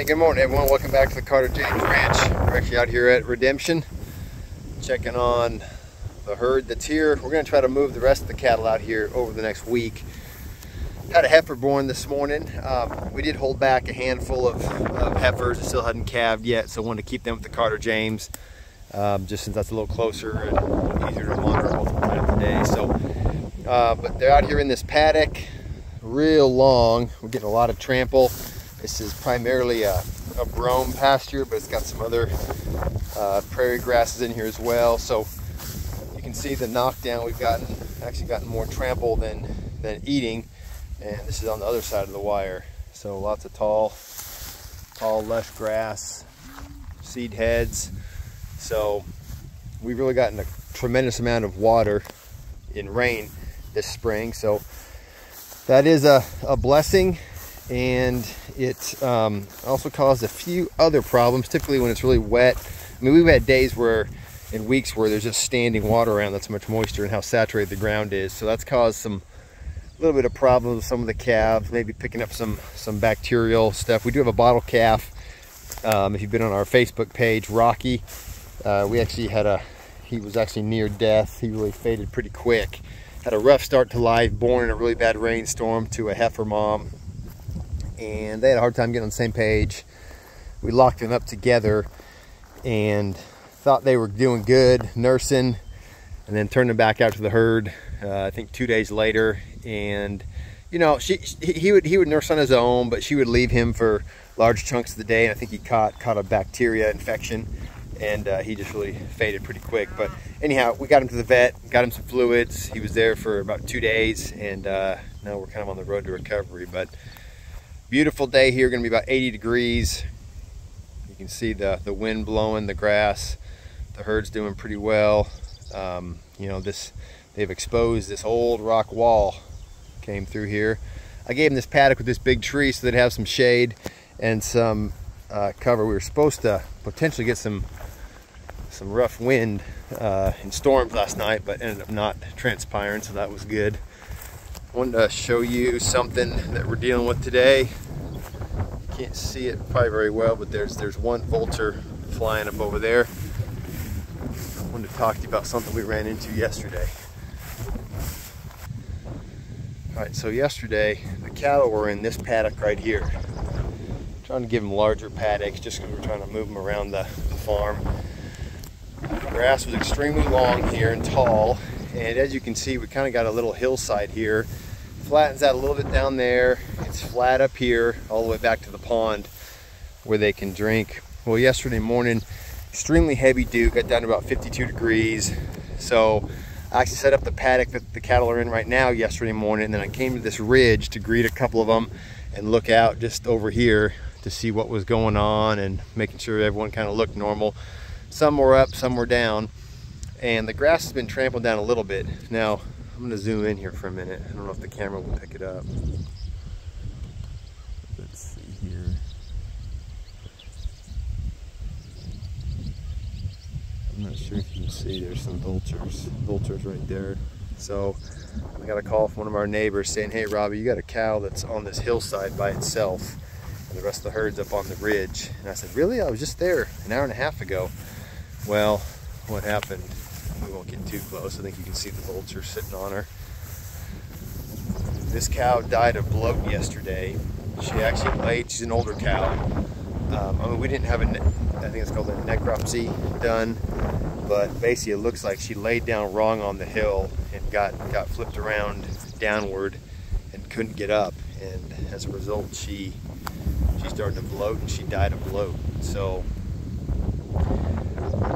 Hey, good morning everyone. Welcome back to the Carter James Ranch. We're actually out here at Redemption checking on the herd that's here. We're going to try to move the rest of the cattle out here over the next week. Had a heifer born this morning. We did hold back a handful of heifers that still hadn't calved yet, so I wanted to keep them with the Carter James just since that's a little closer and easier to monitor multiple times a day. So, but they're out here in this paddock, real long. We're getting a lot of trample. This is primarily a brome pasture, but it's got some other prairie grasses in here as well. So you can see the knockdown. We've actually gotten more trample than eating, and this is on the other side of the wire. So lots of tall lush grass, seed heads. So we've really gotten a tremendous amount of water in rain this spring. So that is a blessing. And it also caused a few other problems. Typically when it's really wet, I mean, we've had days in weeks where there's just standing water around, that's much moisture, and how saturated the ground is. So that's caused a little bit of problems with some of the calves, maybe picking up some bacterial stuff. We do have a bottle calf. If you've been on our Facebook page, Rocky, we actually he was actually near death. He really faded pretty quick. Had a rough start to life, born in a really bad rainstorm to a heifer mom. And they had a hard time getting on the same page. We locked them up together and thought they were doing good, nursing, and then turned them back out to the herd, I think 2 days later. And you know, he would nurse on his own, but she would leave him for large chunks of the day, and I think he caught a bacteria infection, and he just really faded pretty quick. But anyhow, we got him to the vet, got him some fluids. He was there for about 2 days, and now we're kind of on the road to recovery. But beautiful day here, gonna be about 80 degrees. You can see the wind blowing the grass. The herd's doing pretty well. You know, they've exposed this old rock wall, came through here. I gave them this paddock with this big tree so they'd have some shade and some cover. We were supposed to potentially get some rough wind and storms last night, but ended up not transpiring, so that was good. I wanted to show you something that we're dealing with today. Can't see it probably very well, but there's one vulture flying up over there. I wanted to talk to you about something we ran into yesterday. All right, so yesterday the cattle were in this paddock right here. I'm trying to give them larger paddocks just because we're trying to move them around the farm. The grass was extremely long here and tall. And as you can see, we kind of got a little hillside here. Flattens out a little bit down there. It's flat up here, all the way back to the pond where they can drink. Well, yesterday morning, extremely heavy dew, got down to about 52 degrees. So I actually set up the paddock that the cattle are in right now yesterday morning, and then I came to this ridge to greet a couple of them and look out just over here to see what was going on and making sure everyone kind of looked normal. Some were up, some were down. And the grass has been trampled down a little bit. Now, I'm gonna zoom in here for a minute. I don't know if the camera will pick it up. Let's see here. I'm not sure if you can see, there's some vultures right there. So I got a call from one of our neighbors saying, hey Robbie, you got a cow that's on this hillside by itself, and the rest of the herd's up on the ridge. And I said, really? I was just there an hour and a half ago. Well, what happened? We won't get too close. I think you can see the vulture sitting on her. This cow died of bloat yesterday. She actually laid, she's an older cow. I mean, we didn't have I think it's called a necropsy done, but basically it looks like she laid down wrong on the hill and got flipped around downward and couldn't get up. And as a result, she started to bloat and she died of bloat. So,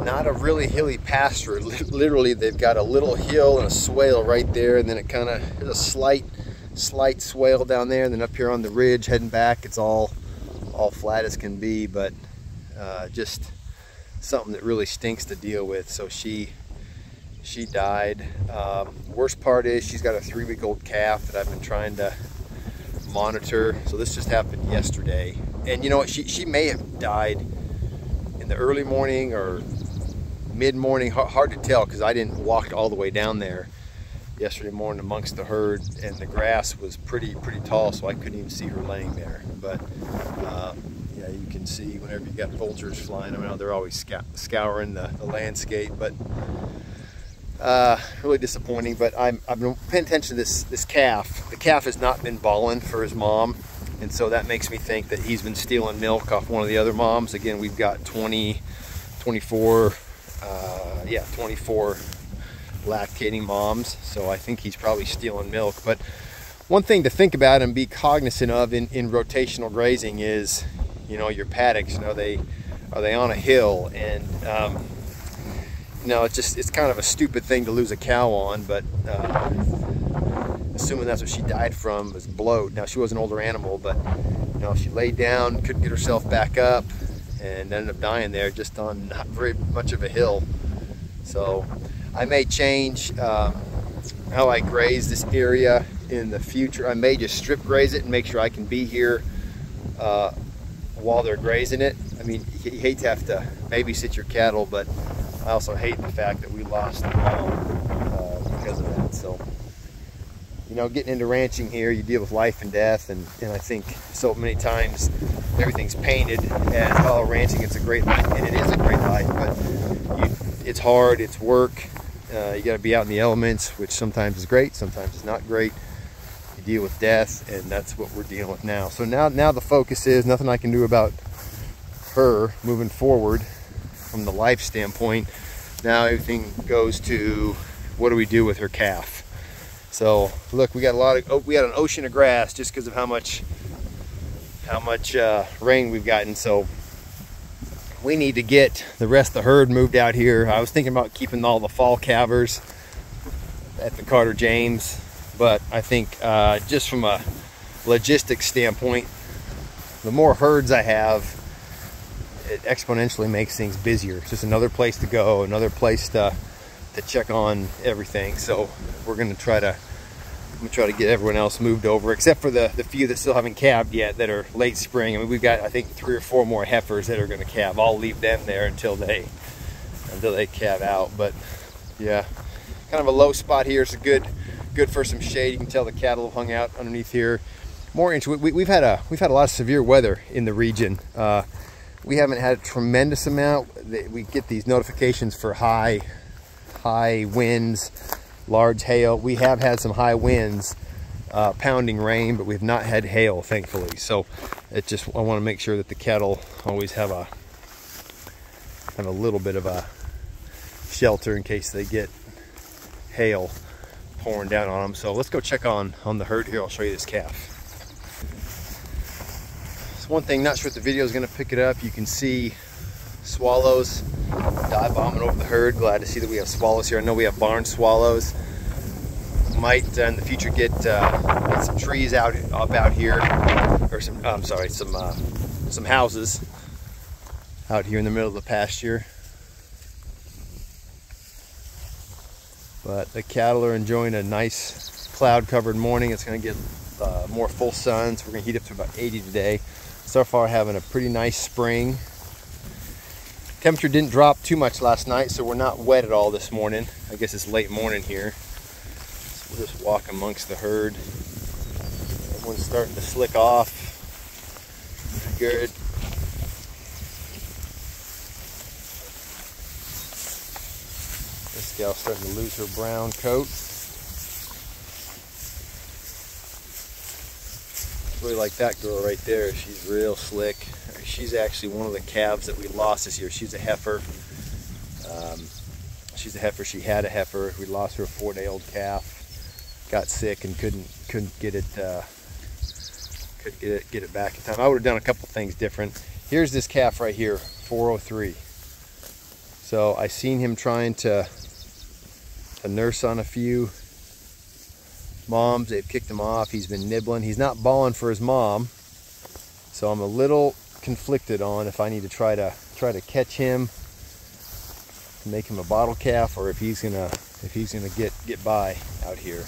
not a really hilly pasture. Literally, they've got a little hill and a swale right there, and then it kind of, there's a slight swale down there, and then up here on the ridge heading back, it's all flat as can be, but just something that really stinks to deal with. So she died. Worst part is she's got a 3-week-old calf that I've been trying to monitor. So this just happened yesterday, and you know what, she may have died in the early morning or mid-morning, hard to tell because I didn't walk all the way down there. yesterday morning amongst the herd, and the grass was pretty tall, so I couldn't even see her laying there. But yeah, you can see whenever you got vultures flying around, they're always scouring the landscape. But really disappointing. But I've been paying attention to this calf. The calf has not been balling for his mom, and so that makes me think that he's been stealing milk off one of the other moms. Again, we've got 24 lactating moms, so I think he's probably stealing milk. But one thing to think about and be cognizant of in rotational grazing is, you know, your paddocks, are they on a hill? And you know, it's kind of a stupid thing to lose a cow on, but assuming that's what she died from, was bloat. Now, she was an older animal, but you know, she laid down, couldn't get herself back up, and ended up dying there just on not very much of a hill. So I may change how I graze this area in the future. I may just strip graze it and make sure I can be here while they're grazing it. I mean, you hate to have to babysit your cattle, but I also hate the fact that we lost them all because of that. So, you know, getting into ranching here, you deal with life and death, and I think so many times everything's painted as, oh, ranching, it's a great life, and it is a great life, but it's hard, it's work. You got to be out in the elements, which sometimes is great, sometimes is not great. You deal with death, and that's what we're dealing with now. So now the focus is nothing I can do about her moving forward from the life standpoint. Now everything goes to, what do we do with her calf? So look, we got an ocean of grass just because of how much rain we've gotten. So we need to get the rest of the herd moved out here. I was thinking about keeping all the fall calvers at the Carter James, but I think just from a logistics standpoint, the more herds I have, it exponentially makes things busier. It's just another place to go, another place to check on everything. So we're gonna try to get everyone else moved over, except for the few that still haven't calved yet, that are late spring. I mean, we've got, I think, 3 or 4 more heifers that are gonna calve. I'll leave them there until they calve out. But yeah, kind of a low spot here. It's good for some shade. You can tell the cattle have hung out underneath here. We've had a lot of severe weather in the region. We haven't had a tremendous amount. We get these notifications for high winds, large hail. We have had some high winds, pounding rain, but we've not had hail, thankfully. So I want to make sure that the cattle always have a little bit of a shelter in case they get hail pouring down on them. So let's go check on the herd here. I'll show you this calf. One thing, not sure if the video is going to pick it up, you can see swallows dive bombing over the herd. Glad to see that we have swallows here. I know we have barn swallows. Might in the future get some trees up out here, or some houses out here in the middle of the pasture. But the cattle are enjoying a nice cloud-covered morning. It's going to get more full sun, so we're going to heat up to about 80 today. So far having a pretty nice spring. Temperature didn't drop too much last night, so we're not wet at all this morning. I guess it's late morning here. So we'll just walk amongst the herd. Everyone's starting to slick off. Good. This gal's starting to lose her brown coat. Really like that girl right there. She's real slick. She's actually one of the calves that we lost this year. She's a heifer. She's a heifer. She had a heifer. We lost her a 4-day-old calf. Got sick and couldn't get it back in time. I would have done a couple things different. Here's this calf right here, 403. So I seen him trying to nurse on a few moms. They've kicked him off. He's been nibbling. He's not bawling for his mom, so I'm a little conflicted on if I need to try to catch him, make him a bottle calf, or if he's gonna get by out here.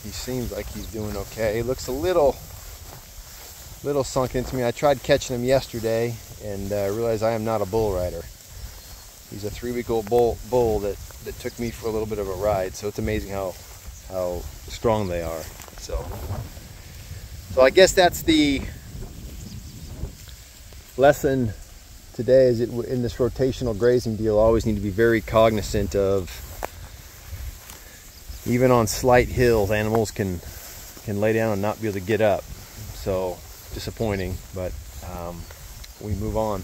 He seems like he's doing okay. He looks a little sunk into me. I tried catching him yesterday and realized I am not a bull rider. He's a 3-week-old bull that took me for a little bit of a ride. So it's amazing how strong they are. So I guess that's the lesson today, is in this rotational grazing deal, always need to be very cognizant of, even on slight hills, animals can lay down and not be able to get up. So disappointing, but we move on.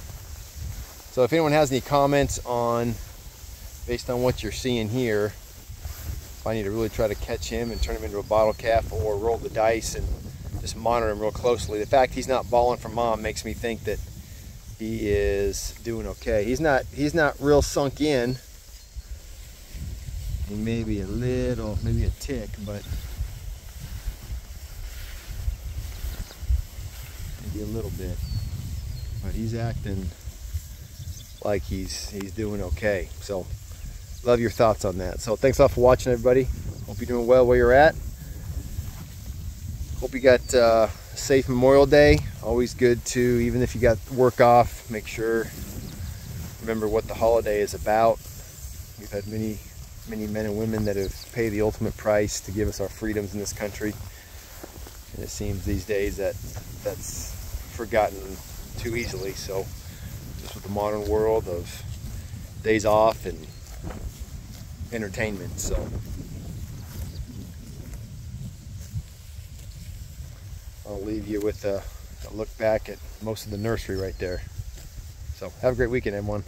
So if anyone has any comments on, based on what you're seeing here, if I need to really try to catch him and turn him into a bottle calf, or roll the dice and just monitor him real closely. The fact he's not bawling for mom makes me think that he is doing okay. He's not real sunk in. He may be a little, maybe a tick, but maybe a little bit. But he's acting like he's doing okay. So love your thoughts on that. So thanks a lot for watching, everybody. Hope you're doing well where you're at. Hope you got a safe Memorial Day. Always good to, even if you got work off, make sure, remember what the holiday is about. We've had many men and women that have paid the ultimate price to give us our freedoms in this country. And it seems these days that that's forgotten too easily. So just with the modern world of days off and entertainment. So I'll leave you with a look back at most of the nursery right there. So have a great weekend, everyone.